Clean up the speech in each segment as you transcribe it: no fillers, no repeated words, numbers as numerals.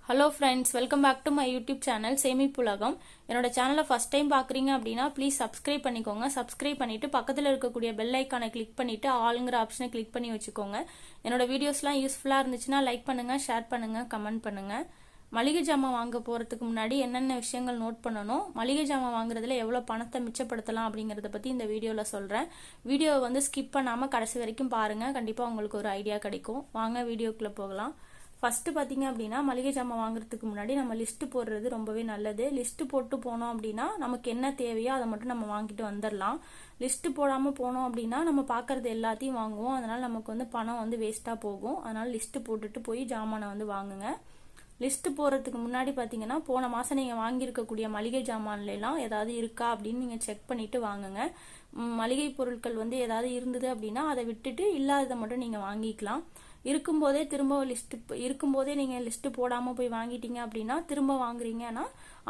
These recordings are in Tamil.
Hello friends, welcome back to my YouTube channel Semippulagam. என்னோட சேனலை ஃபர்ஸ்ட் டைம் பார்க்குறீங்க அப்படின்னா ப்ளீஸ் சப்ஸ்கிரைப் பண்ணிக்கோங்க. சப்ஸ்கிரைப் பண்ணிட்டு பக்கத்தில் இருக்கக்கூடிய பெல் ஐக்கானை கிளிக் பண்ணிட்டு ஆளுங்கிற ஆப்ஷனை கிளிக் பண்ணி வச்சுக்கோங்க. என்னோட வீடியோஸ்லாம் யூஸ்ஃபுல்லாக இருந்துச்சுன்னா லைக் பண்ணுங்க, ஷேர் பண்ணுங்க, கமெண்ட் பண்ணுங்க. மளிகை ஜாமான் வாங்க போகிறதுக்கு முன்னாடி என்னென்ன விஷயங்கள் நோட் பண்ணணும், மளிகை ஜாமான் வாங்குறதுல எவ்வளோ பணத்தை மிச்சப்படுத்தலாம் அப்படிங்கிறத பற்றி இந்த வீடியோவில் சொல்கிறேன். வீடியோவை வந்து ஸ்கிப் பண்ணாமல் கடைசி வரைக்கும் பாருங்கள். கண்டிப்பாக உங்களுக்கு ஒரு ஐடியா கிடைக்கும். வாங்க வீடியோக்குள்ளே போகலாம். ஃபர்ஸ்ட் பார்த்தீங்க அப்படின்னா, மளிகை ஜாமான் வாங்குறதுக்கு முன்னாடி நம்ம லிஸ்ட் போடுறது ரொம்பவே நல்லது. லிஸ்ட் போட்டு போனோம் அப்படின்னா நமக்கு என்ன தேவையோ அதை மட்டும் நம்ம வாங்கிட்டு வந்துடலாம். லிஸ்ட் போடாமல் போனோம் அப்படின்னா நம்ம பார்க்கறது எல்லாத்தையும் வாங்குவோம். அதனால நமக்கு வந்து பணம் வந்து வேஸ்ட்டாக போகும். அதனால லிஸ்ட் போட்டுட்டு போய் ஜாமானை வந்து வாங்குங்க. லிஸ்ட் போகிறதுக்கு முன்னாடி பார்த்தீங்கன்னா, போன மாதம் நீங்கள் வாங்கியிருக்கக்கூடிய மளிகை ஜாமான்லாம் ஏதாவது இருக்கா அப்படின்னு நீங்கள் செக் பண்ணிட்டு வாங்குங்க. மளிகை பொருட்கள் வந்து ஏதாவது இருந்தது அப்படின்னா அதை விட்டுட்டு இல்லாததை மட்டும் நீங்கள் வாங்கிக்கலாம். இருக்கும்போதே திரும்ப இருக்கும்போதே நீங்கள் லிஸ்ட்டு போடாமல் போய் வாங்கிட்டீங்க அப்படின்னா திரும்ப வாங்குறீங்கன்னா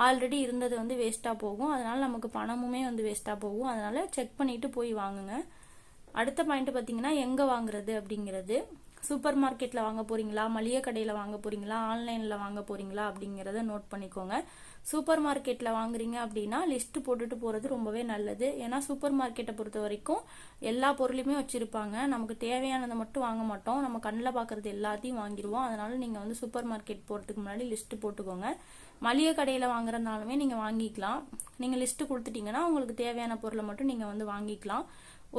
ஆல்ரெடி இருந்தது வந்து வேஸ்ட்டாக போகும். அதனால நமக்கு பணமுமே வந்து வேஸ்ட்டாக போகும். அதனால செக் பண்ணிட்டு போய் வாங்குங்க. அடுத்த பாயிண்ட் பார்த்தீங்கன்னா, எங்கே வாங்குறது அப்படிங்கிறது. சூப்பர் மார்க்கெட்டில் வாங்க போறீங்களா, மளிகை கடையில் வாங்க போறீங்களா, ஆன்லைனில் வாங்க போறீங்களா அப்படிங்கிறத நோட் பண்ணிக்கோங்க. சூப்பர் மார்க்கெட்டில் வாங்குறீங்க அப்படின்னா லிஸ்ட் போட்டுட்டு போகிறது ரொம்பவே நல்லது. ஏன்னா சூப்பர் மார்க்கெட்டை பொறுத்த வரைக்கும் எல்லா பொருளையுமே வச்சுருப்பாங்க. நமக்கு தேவையானதை மட்டும் வாங்க மாட்டோம். நம்ம கண்ணில் பார்க்குறது எல்லாத்தையும் வாங்கிடுவோம். அதனால நீங்கள் வந்து சூப்பர் மார்க்கெட் போகிறதுக்கு முன்னாடி லிஸ்ட்டு போட்டுக்கோங்க. மளிகை கடையில் வாங்குறதுனாலுமே நீங்கள் வாங்கிக்கலாம். நீங்கள் லிஸ்ட்டு கொடுத்துட்டீங்கன்னா உங்களுக்கு தேவையான பொருளை மட்டும் நீங்கள் வந்து வாங்கிக்கலாம்.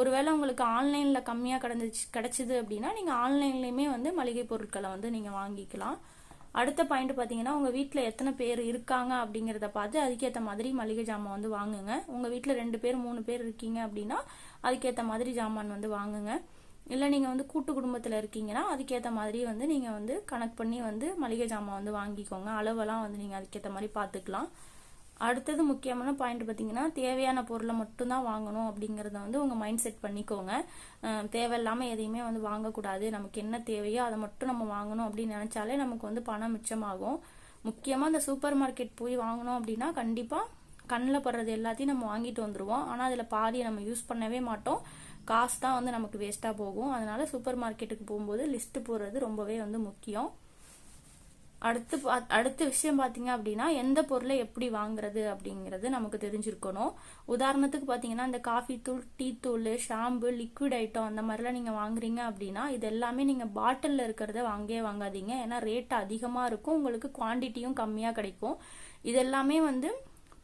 ஒருவேளை உங்களுக்கு ஆன்லைனில் கம்மியாக கிடைச்சிது அப்படின்னா நீங்கள் ஆன்லைன்லேயுமே வந்து மளிகை பொருட்களை வந்து நீங்கள் வாங்கிக்கலாம். அடுத்த பாயிண்ட் பார்த்தீங்கன்னா, உங்கள் வீட்டில் எத்தனை பேர் இருக்காங்க அப்படிங்கிறத பார்த்து அதுக்கேற்ற மாதிரி மளிகை ஜாமான் வந்து வாங்குங்க. உங்கள் வீட்டில் 2 பேர் 3 பேர் இருக்கீங்க அப்படின்னா அதுக்கேற்ற மாதிரி ஜாமான் வந்து வாங்குங்க. இல்லை நீங்கள் வந்து கூட்டு குடும்பத்தில் இருக்கீங்கன்னா அதுக்கேற்ற மாதிரி வந்து நீங்கள் வந்து கணக்கு பண்ணி வந்து மளிகை ஜாமான் வந்து வாங்கிக்கோங்க. அளவெல்லாம் வந்து நீங்கள் அதுக்கேற்ற மாதிரி பார்த்துக்கலாம். அடுத்தது முக்கியமான பாயிண்ட் பார்த்தீங்கன்னா, தேவையான பொருளை மட்டும்தான் வாங்கணும் அப்படிங்கிறத வந்து உங்கள் மைண்ட் செட் பண்ணிக்கோங்க. தேவையில்லாமல் எதையுமே வந்து வாங்கக்கூடாது. நமக்கு என்ன தேவையோ அதை மட்டும் நம்ம வாங்கணும் அப்படின்னு நினச்சாலே நமக்கு வந்து பணம் மிச்சமாகும். முக்கியமாக இந்த சூப்பர் மார்க்கெட் போய் வாங்கணும் அப்படின்னா கண்டிப்பாக கண்ணில் படுறது எல்லாத்தையும் நம்ம வாங்கிட்டு வந்துடுவோம். ஆனால் அதில் பாதியை நம்ம யூஸ் பண்ணவே மாட்டோம். காசு தான் வந்து நமக்கு வேஸ்ட்டாக போகும். அதனால சூப்பர் மார்க்கெட்டுக்கு போகும்போது லிஸ்ட்டு போடுறது ரொம்பவே வந்து முக்கியம். அடுத்த விஷயம் பார்த்தீங்க அப்படின்னா, எந்த பொருளை எப்படி வாங்குறது அப்படிங்கிறது நமக்கு தெரிஞ்சிருக்கணும். உதாரணத்துக்கு பார்த்தீங்கன்னா, இந்த காஃபி தூள், டீ தூள், ஷாம்பு, லிக்விட் ஐட்டம் அந்த மாதிரிலாம் நீங்கள் வாங்குறீங்க அப்படின்னா இது எல்லாமே நீங்கள் பாட்டிலில் இருக்கிறத வாங்காதீங்க. ஏன்னா ரேட் அதிகமாக இருக்கும், உங்களுக்கு குவான்டிட்டியும் கம்மியாக கிடைக்கும். இது எல்லாமே வந்து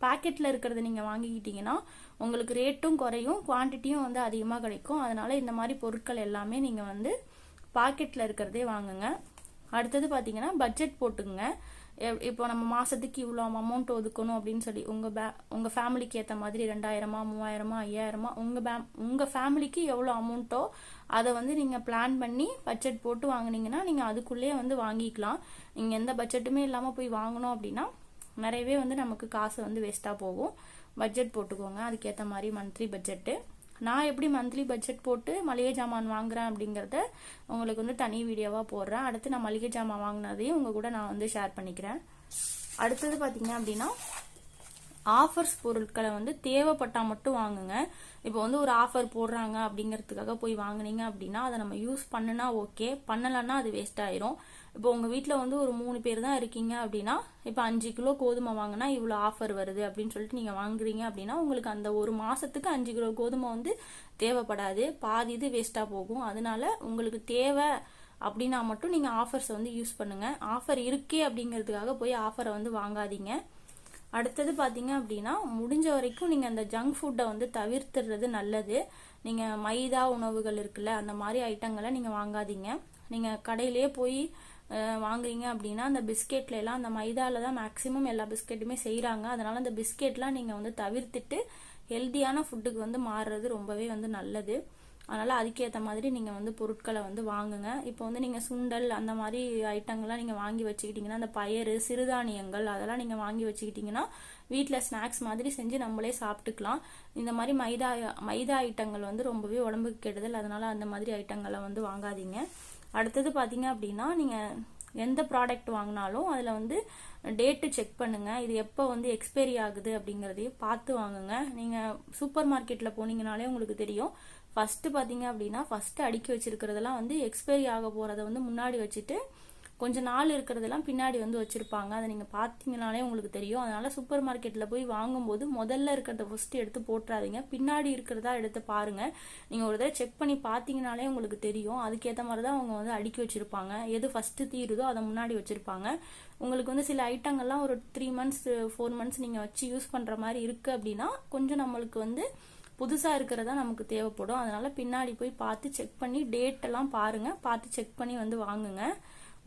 பேக்கெட்டில் இருக்கிறத நீங்கள் வாங்கிக்கிட்டீங்கன்னா உங்களுக்கு ரேட்டும் குறையும், குவான்டிட்டியும் வந்து அதிகமாக கிடைக்கும். அதனால இந்த மாதிரி பொருட்கள் எல்லாமே நீங்கள் வந்து பாக்கெட்டில் இருக்கிறதே வாங்குங்க. அடுத்தது பார்த்தீங்கன்னா, பட்ஜெட் போட்டுங்க. இப்போ நம்ம மாதத்துக்கு இவ்வளோ அமௌண்ட் ஒதுக்கணும் அப்படின்னு சொல்லி உங்கள் ஃபேமிலிக்கு ஏற்ற மாதிரி 2000, 3000, 5000 உங்கள் ஃபேமிலிக்கு எவ்வளோ அமௌண்ட்டோ அதை வந்து நீங்கள் பிளான் பண்ணி பட்ஜெட் போட்டு வாங்கினீங்கன்னா நீங்கள் அதுக்குள்ளேயே வந்து வாங்கிக்கலாம். நீங்கள் எந்த பட்ஜெட்டுமே இல்லாமல் போய் வாங்கணும் அப்படின்னா நிறையவே வந்து நமக்கு காசு வந்து வேஸ்ட்டாக போகும். பட்ஜெட் போட்டுக்கோங்க. அதுக்கேற்ற மாதிரி மந்த்லி பட்ஜெட்டு. நான் எப்படி மந்த்லி பட்ஜெட் போட்டு மளிகை ஜாமான் வாங்குறேன் அப்படிங்கிறத உங்களுக்கு வந்து தனி வீடியோவாக போடுறேன். அடுத்து நான் மளிகை ஜாமான் வாங்கினதையும் உங்கள் கூட நான் வந்து ஷேர் பண்ணிக்கிறேன். அடுத்தது பார்த்தீங்க அப்படின்னா, ஆஃபர்ஸ் பொருட்களை வந்து தேவைப்பட்டால் மட்டும் வாங்குங்க. இப்போ வந்து ஒரு ஆஃபர் போடுறாங்க அப்படிங்கிறதுக்காக போய் வாங்கினீங்க அப்படின்னா அதை நம்ம யூஸ் பண்ணுனா ஓகே, பண்ணலைன்னா அது வேஸ்ட் ஆயிரும். இப்போ உங்கள் வீட்டில் வந்து ஒரு 3 பேர் தான் இருக்கீங்க அப்படின்னா இப்போ 5 கிலோ கோதுமை வாங்கினா இவ்வளோ ஆஃபர் வருது அப்படின்னு சொல்லிட்டு நீங்கள் வாங்குறீங்க அப்படின்னா உங்களுக்கு அந்த ஒரு மாதத்துக்கு 5 கிலோ கோதுமை வந்து தேவைப்படாது, பாதி இது வேஸ்ட்டாக போகும். அதனால உங்களுக்கு தேவை அப்படின்னா மட்டும் நீங்கள் ஆஃபர்ஸை வந்து யூஸ் பண்ணுங்க. ஆஃபர் இருக்கே அப்படிங்கிறதுக்காக போய் ஆஃபரை வந்து வாங்காதீங்க. அடுத்தது பார்த்தீங்க அப்படின்னா, முடிஞ்ச வரைக்கும் நீங்கள் அந்த ஜங்க் ஃபுட்டை வந்து தவிர்த்துறது நல்லது. நீங்கள் மைதா உணவுகள் இருக்குல்ல அந்த மாதிரி ஐட்டங்களை நீங்கள் வாங்காதீங்க. நீங்கள் கடையிலே போய் வாங்குறீங்க அப்படின்னா அந்த பிஸ்கெட்ல எல்லாம் அந்த மைதால தான் மேக்ஸிமம் எல்லா பிஸ்கெட்டுமே செய்கிறாங்க. அதனால அந்த பிஸ்கெட்லாம் நீங்கள் வந்து தவிர்த்துட்டு ஹெல்த்தியான ஃபுட்டுக்கு வந்து மாறுறது ரொம்பவே வந்து நல்லது. அதனால் அதுக்கேற்ற மாதிரி நீங்கள் வந்து பொருட்களை வந்து வாங்குங்க. இப்போ வந்து நீங்கள் சுண்டல் அந்த மாதிரி ஐட்டங்கள்லாம் நீங்கள் வாங்கி வச்சுக்கிட்டிங்கன்னா, அந்த பயறு, சிறுதானியங்கள் அதெல்லாம் நீங்கள் வாங்கி வச்சுக்கிட்டிங்கன்னா வீட்டில் ஸ்நாக்ஸ் மாதிரி செஞ்சு நம்மளே சாப்பிட்டுக்கலாம். இந்த மாதிரி மைதா ஐட்டங்கள் வந்து ரொம்பவே உடம்புக்கு கெடுதல். அதனால் அந்த மாதிரி ஐட்டங்களை வந்து வாங்காதீங்க. அடுத்தது பார்த்தீங்க அப்படின்னா, நீங்கள் எந்த ப்ராடக்ட் வாங்கினாலும் அதில் வந்து டேட்டு செக் பண்ணுங்கள். இது எப்போ வந்து எக்ஸ்பைரி ஆகுது அப்படிங்கிறதையும் பார்த்து வாங்குங்க. நீங்கள் சூப்பர் மார்க்கெட்டில் போனீங்கனாலே உங்களுக்கு தெரியும். ஃபஸ்ட்டு பார்த்தீங்க அப்படின்னா, ஃபஸ்ட்டு அடுக்கி வச்சிருக்கிறதெல்லாம் வந்து எக்ஸ்பைரி ஆக போகிறத வந்து முன்னாடி வச்சுட்டு கொஞ்ச நாள் இருக்கிறதெல்லாம் பின்னாடி வந்து வச்சிருப்பாங்க. அதை நீங்க பாத்தீங்கன்னாலே உங்களுக்கு தெரியும். அதனால சூப்பர் மார்க்கெட்ல போய் வாங்கும்போது முதல்ல இருக்கிறத ஃபர்ஸ்ட் எடுத்து போட்டுறாதீங்க, பின்னாடி இருக்கிறதா எடுத்து பாருங்க. நீங்க ஒரு தடவை செக் பண்ணி பாத்தீங்கன்னாலே உங்களுக்கு தெரியும். அதுக்கேற்ற மாதிரி தான் அவங்க வந்து அடுக்கி வச்சிருப்பாங்க. எது ஃபர்ஸ்ட் தீருதோ அதை முன்னாடி வச்சிருப்பாங்க. உங்களுக்கு வந்து சில ஐட்டங்கள்லாம் ஒரு 3 months 4 months நீங்க வச்சு யூஸ் பண்ற மாதிரி இருக்கு அப்படின்னா கொஞ்சம் நம்மளுக்கு வந்து புதுசா இருக்கிறதா நமக்கு தேவைப்படும். அதனால பின்னாடி போய் பார்த்து செக் பண்ணி டேட் எல்லாம் பாருங்க, பார்த்து செக் பண்ணி வந்து வாங்குங்க.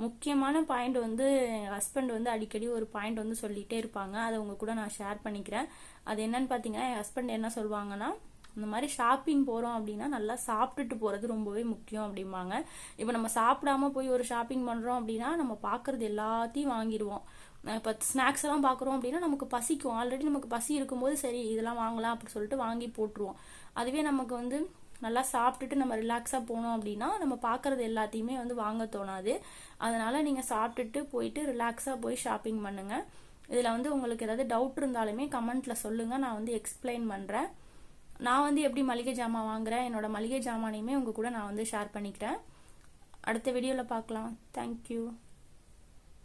முக்கியமான பாயிண்ட் வந்து ஹஸ்பண்ட் வந்து அடிக்கடி ஒரு பாயிண்ட் வந்து சொல்லிட்டே இருப்பாங்க. அதை உங்க கூட நான் ஷேர் பண்ணிக்கிறேன். அது என்னன்னு பாத்தீங்கன்னா, என் ஹஸ்பண்ட் என்ன சொல்லுவாங்கன்னா, இந்த மாதிரி ஷாப்பிங் போறோம் அப்படின்னா நல்லா சாப்பிட்டுட்டு போறது ரொம்பவே முக்கியம் அப்படிம்பாங்க. இப்ப நம்ம சாப்பிடாம போய் ஒரு ஷாப்பிங் பண்றோம் அப்படின்னா நம்ம பாக்குறது எல்லாத்தையும் வாங்கிடுவோம். இப்போ ஸ்நாக்ஸ் எல்லாம் பாக்குறோம் அப்படின்னா நமக்கு பசிக்கும். ஆல்ரெடி நமக்கு பசி இருக்கும்போது சரி இதெல்லாம் வாங்கலாம் அப்படின்னு சொல்லிட்டு வாங்கி போட்டுருவோம். அதுவே நமக்கு வந்து நல்லா சாப்பிட்டுட்டு நம்ம ரிலாக்ஸா போனோம் அப்படின்னா நம்ம பாக்குறது எல்லாத்தையுமே வந்து வாங்க தோணாது. அதனால நீங்க சாப்பிட்டுட்டு போயிட்டு ரிலாக்ஸா போய் ஷாப்பிங் பண்ணுங்க. இதுல வந்து உங்களுக்கு ஏதாவது டவுட் இருந்தாலுமே கமெண்ட்ல சொல்லுங்க, நான் வந்து எக்ஸ்பிளைன் பண்றேன். நான் வந்து எப்படி மளிகை ஜாமான் வாங்குறேன், என்னோட மளிகை ஜாமானையுமே உங்க கூட நான் வந்து ஷேர் பண்ணிக்கிறேன். அடுத்த வீடியோல பார்க்கலாம். தேங்க்யூ.